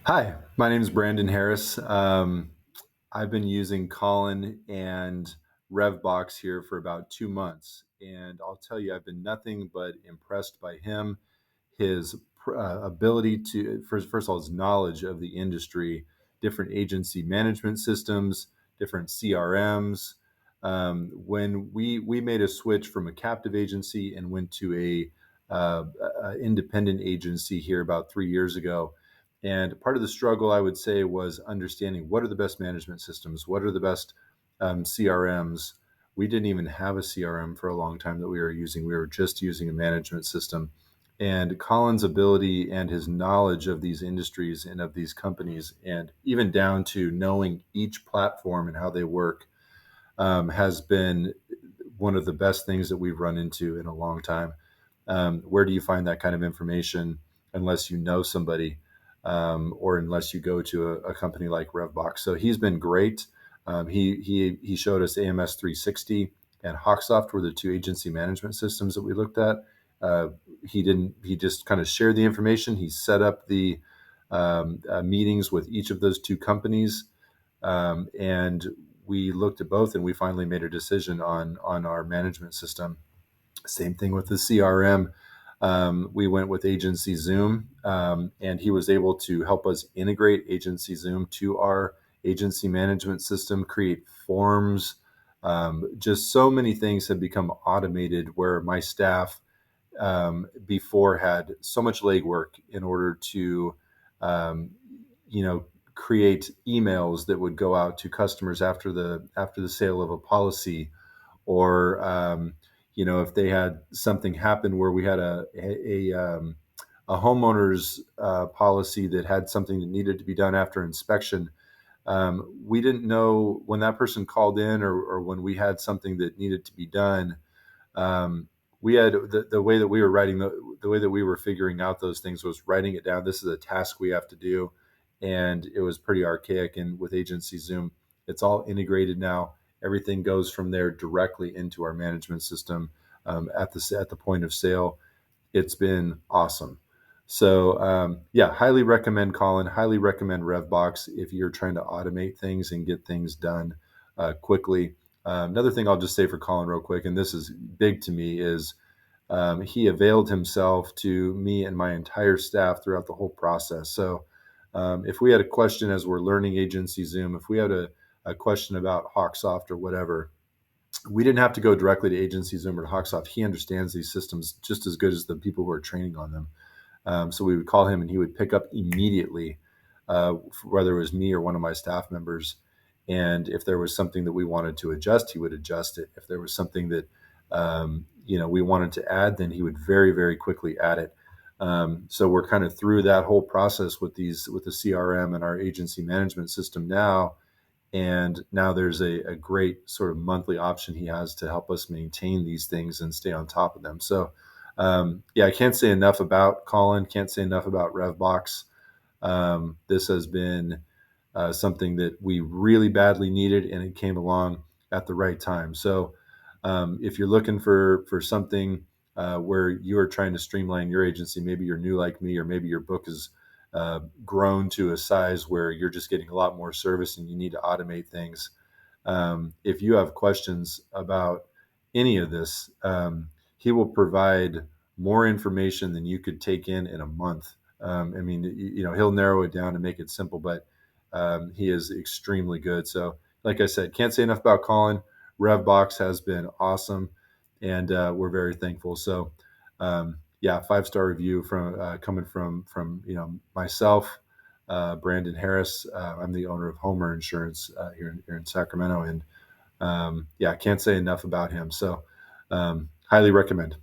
Hi, my name is Brandon Harris. I've been using Collin and Rev-Box here for about 2 months, and I'll tell you, I've been nothing but impressed by him, his ability to, first of all, his knowledge of the industry, different agency management systems, different CRMs. When we made a switch from a captive agency and went to a independent agency here about 3 years ago. And part of the struggle, I would say, was understanding what are the best management systems, what are the best CRMs. We didn't even have a CRM for a long time that we were using. We were just using a management system. And Colin's ability and his knowledge of these industries and of these companies, and even down to knowing each platform and how they work, has been one of the best things that we've run into in a long time. Where do you find that kind of information unless you know somebody, or unless you go to a company like Rev-Box? So he's been great. He showed us AMS 360 and Hawksoft were the two agency management systems that we looked at. Uh, he just kind of shared the information. He set up the meetings with each of those two companies, and we looked at both, and we finally made a decision on our management system. Same thing with the CRM. We went with Agency Zoom, and he was able to help us integrate Agency Zoom to our agency management system, create forms. Just so many things have become automated where my staff before had so much legwork in order to, um, you know, create emails that would go out to customers after the sale of a policy, or if they had something happen where we had a homeowner's policy that had something that needed to be done after inspection. We didn't know when that person called in, or when we had something that needed to be done. um, we had the way that we were writing the way that we were figuring out those things was writing it down. This is a task we have to do, and it was pretty archaic. And with Agency Zoom, it's all integrated now. Everything goes from there directly into our management system, at the point of sale. It's been awesome. So yeah, highly recommend Colin. Highly recommend RevBox if you're trying to automate things and get things done quickly. Another thing I'll just say for Colin real quick, and this is big to me, is he availed himself to me and my entire staff throughout the whole process. So if we had a question as we're learning Agency Zoom, if we had a question about Hawksoft or whatever, we didn't have to go directly to Agency Zoom or Hawksoft. He understands these systems just as good as the people who are training on them. So we would call him and he would pick up immediately, whether it was me or one of my staff members. And if there was something that we wanted to adjust, he would adjust it. If there was something that we wanted to add, then he would very, very quickly add it. So we're kind of through that whole process with the CRM and our agency management system now. And now there's a great sort of monthly option he has to help us maintain these things and stay on top of them. So, yeah, I can't say enough about Colin, can't say enough about RevBox. This has been something that we really badly needed, and it came along at the right time. So, if you're looking for something where you are trying to streamline your agency, maybe you're new like me, or maybe your book is grown to a size where you're just getting a lot more service and you need to automate things. If you have questions about any of this, he will provide more information than you could take in a month. I mean, he'll narrow it down and make it simple, but he is extremely good. So, like I said, can't say enough about Colin. RevBox has been awesome, and we're very thankful. So, yeah, 5-star review from coming from myself, Brandon Harris. I'm the owner of Homer Insurance here in Sacramento, and yeah, I can't say enough about him. So, highly recommend.